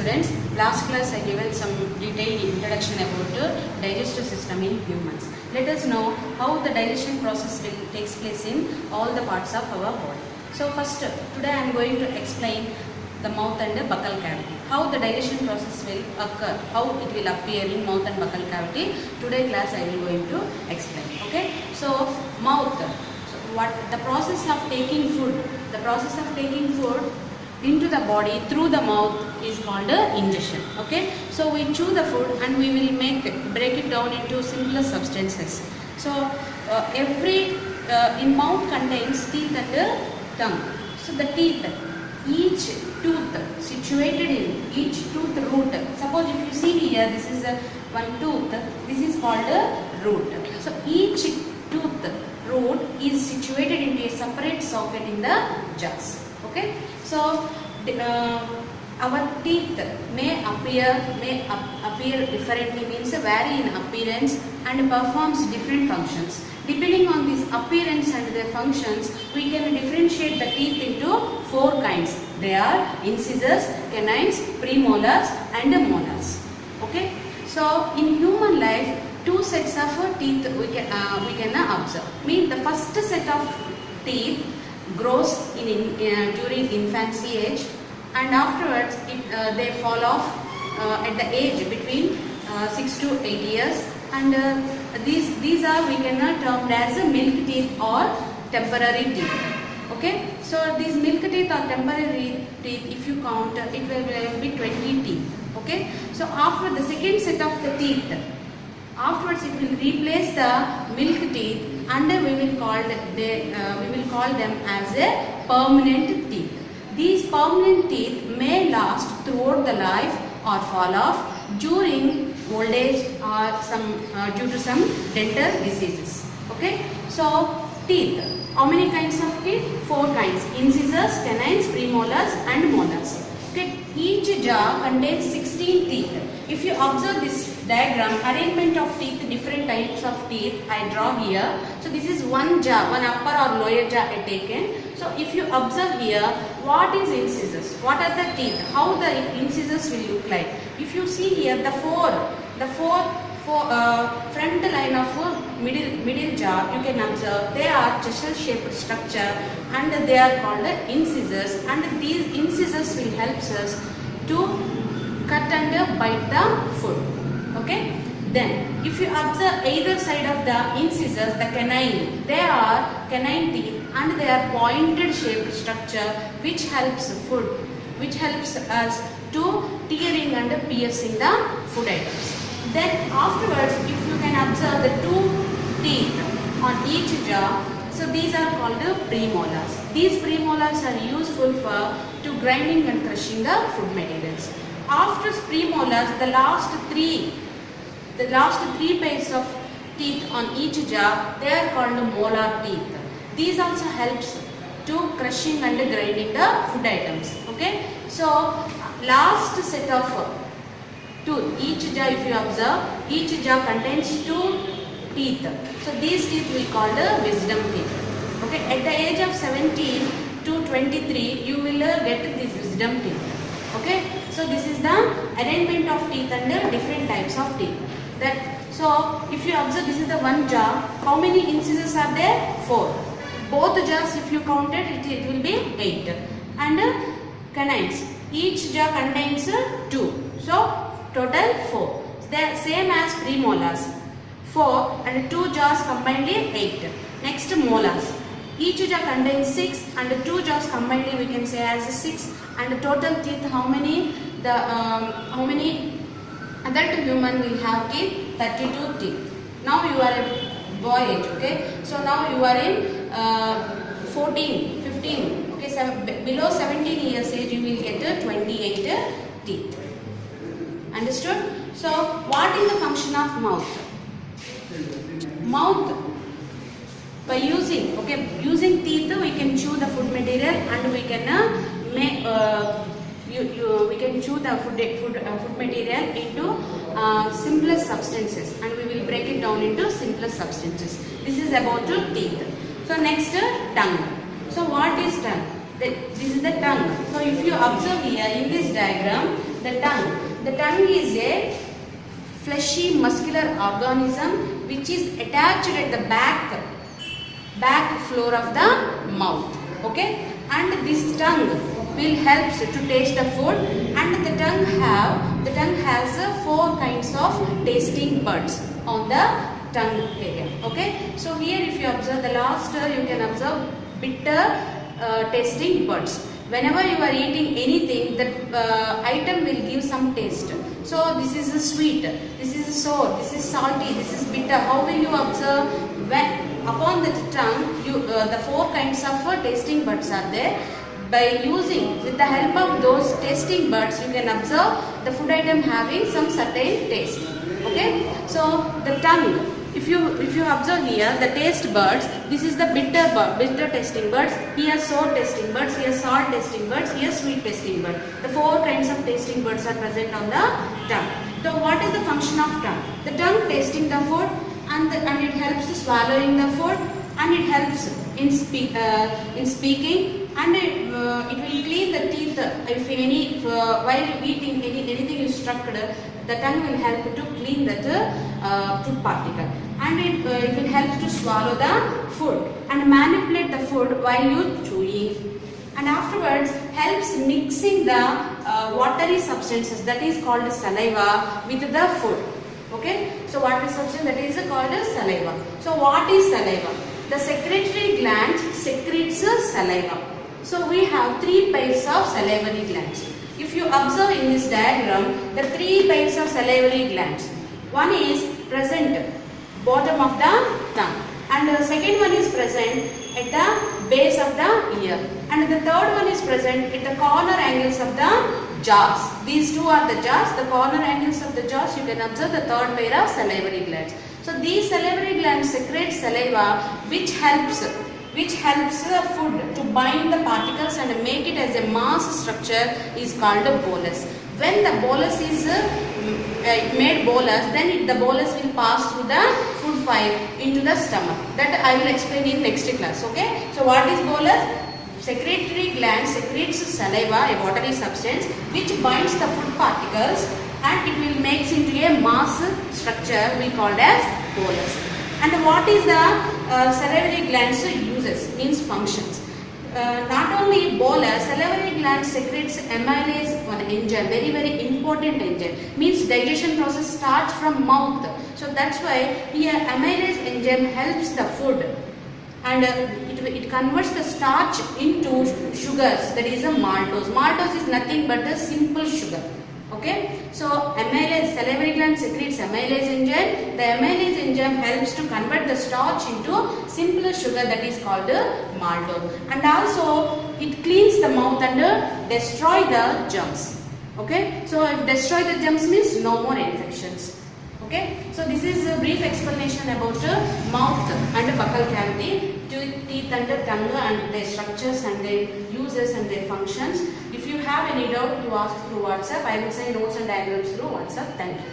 students, last class I given some detailed introduction about the digestive system in humans. Let us know how the digestion process takes place in all the parts of our body. So first, today I am going to explain the mouth and the buccal cavity. How the digestion process will occur, how it will appear in mouth and buccal cavity. Today class I will going to explain. Okay. So mouth. So what the process of taking food? The process of taking food into the body through the mouth is called ingestion. Okay, so we chew the food and we will break it down into simpler substances. So every in mouth contains teeth and tongue. So the teeth, each tooth situated in each tooth root. Suppose if you see here, this is one tooth. This is called a root. So each tooth root is situated into a separate socket in the jaws. Okay, so our teeth may appear differently, means vary in appearance and performs different functions. Depending on this appearance and their functions, we can differentiate the teeth into four kinds. They are incisors, canines, premolars and molars. Okay, so in human life, two sets of teeth we can observe. Mean the first set of teeth grows during infancy age, and afterwards they fall off at the age between 6 to 8 years, and these are we can term as milk teeth or temporary teeth. Okay, so these milk teeth or temporary teeth, if you count, it will be 20 teeth. Okay, so after the second set of the teeth, afterwards it will replace the milk teeth, and we will call them as a permanent teeth. These permanent teeth may last throughout the life or fall off during old age or due to some dental diseases. Okay, so teeth. How many kinds of teeth? Four kinds: incisors, canines, premolars and molars. Okay, each jaw contains 16 teeth. If you observe this diagram, arrangement of teeth, different types of teeth I draw here. So this is one jaw, one upper or lower jaw I taken. So if you observe here, what is incisors? What are the teeth? How the incisors will look like? If you see here, the four front line of middle jaw, you can observe they are chisel shaped structure and they are called incisors, and these incisors will help us to cut and bite the food. Okay, then if you observe either side of the incisors, the canine, they are canine teeth and they are pointed shaped structure which helps us to tearing and piercing the food items. Then afterwards, if you can observe the two teeth on each jaw, so these are called the premolars. These premolars are useful to grinding and crushing the food materials. After premolars, the last three pairs of teeth on each jaw, they are called molar teeth. These also helps to crushing and grinding the food items. Okay, so last set of tooth, each jaw, if you observe, each jaw contains two teeth. So these teeth we call the wisdom teeth. Okay, at the age of 17 to 23, you will get these wisdom teeth. Okay, so this is the arrangement of teeth and different types of teeth. So if you observe, this is the one jaw. How many incisors are there? 4. Both jaws, if you counted, it will be 8. And canines, each jaw contains 2. So total 4. They are same as premolars. 4 and 2 jaws combinedly 8. Next molars. Each jaw contains 6 and 2 jaws combinedly we can say as 6. And total teeth, how many adult human will have teeth? 32 teeth. Now you are a boy age. Okay, so now you are in 14, 15. Okay, below 17 years age you will get 28 teeth. Understood? So what is the function of mouth? Mouth, by using teeth we can chew the food material and we can we can chew the food material into simplest substances, and we will break it down into simplest substances. This is about teeth. So next, tongue. So what is tongue? This is the tongue. So if you observe here in this diagram, The tongue. The tongue is a fleshy muscular organism which is attached at the back floor of the mouth. Okay, and this tongue will help to taste the food, and the tongue has 4 kinds of tasting buds on the tongue area. Okay, so here if you observe the last, you can observe bitter tasting buds. Whenever you are eating anything, that item will give some taste. So this is a sweet, this is a sour, this is salty, this is bitter. How will you observe? When upon the tongue, the 4 kinds of tasting buds are there. By using, with the help of those tasting buds, you can observe the food item having some certain taste. Okay, so the tongue. If you observe here, the taste buds, this is the bitter tasting buds, here sour tasting buds, here salt tasting buds, here sweet tasting buds. The 4 kinds of tasting buds are present on the tongue. So what is the function of tongue? The tongue tasting the food, and it helps swallowing the food, and it helps in speaking, and it will clean the teeth. If while eating anything is struck, the tongue will help to clean that tooth particle, and it will help to swallow the food and manipulate the food while you chewing, and afterwards helps mixing the watery substances, that is called saliva, with the food. Okay, so watery substance, that is called saliva. So what is saliva? The secretory gland secretes saliva. So we have 3 pairs of salivary glands. If you observe in this diagram, the 3 pairs of salivary glands. One is present bottom of the tongue, and the second one is present at the base of the ear, and the third one is present at the corner angles of the jaws. These 2 are the jaws. The corner angles of the jaws, you can observe the 3rd pair of salivary glands. So these salivary glands secrete saliva, which helps the food to bind the particles and make it as a mass structure, is called a bolus. When the bolus is made bolus, then the bolus will pass through the food file into the stomach. That I will explain in next class. Okay. So what is bolus? Secretory gland secretes saliva, a watery substance, which binds the food particles, and it will make into a mass structure we called as bolus. And what is the salivary glands uses, means functions. Not only bolus, salivary gland secretes amylase, one enzyme, very important enzyme, means digestion process starts from mouth. So that's why here amylase enzyme helps the food, and it converts the starch into sugars, that is a maltose. Maltose is nothing but the simple sugar. Okay, so amylase, salivary gland secretes amylase enzyme. The amylase enzyme helps to convert the starch into simpler sugar, that is called maltose, and also it cleans the mouth and destroy the germs. Okay, so if destroy the germs means no more infections. Okay, so this is a brief explanation about mouth and buccal cavity, teeth and tongue, and their structures and their uses and their functions. If you have any doubt, you ask through WhatsApp. I will send notes and diagrams through WhatsApp. Thank you.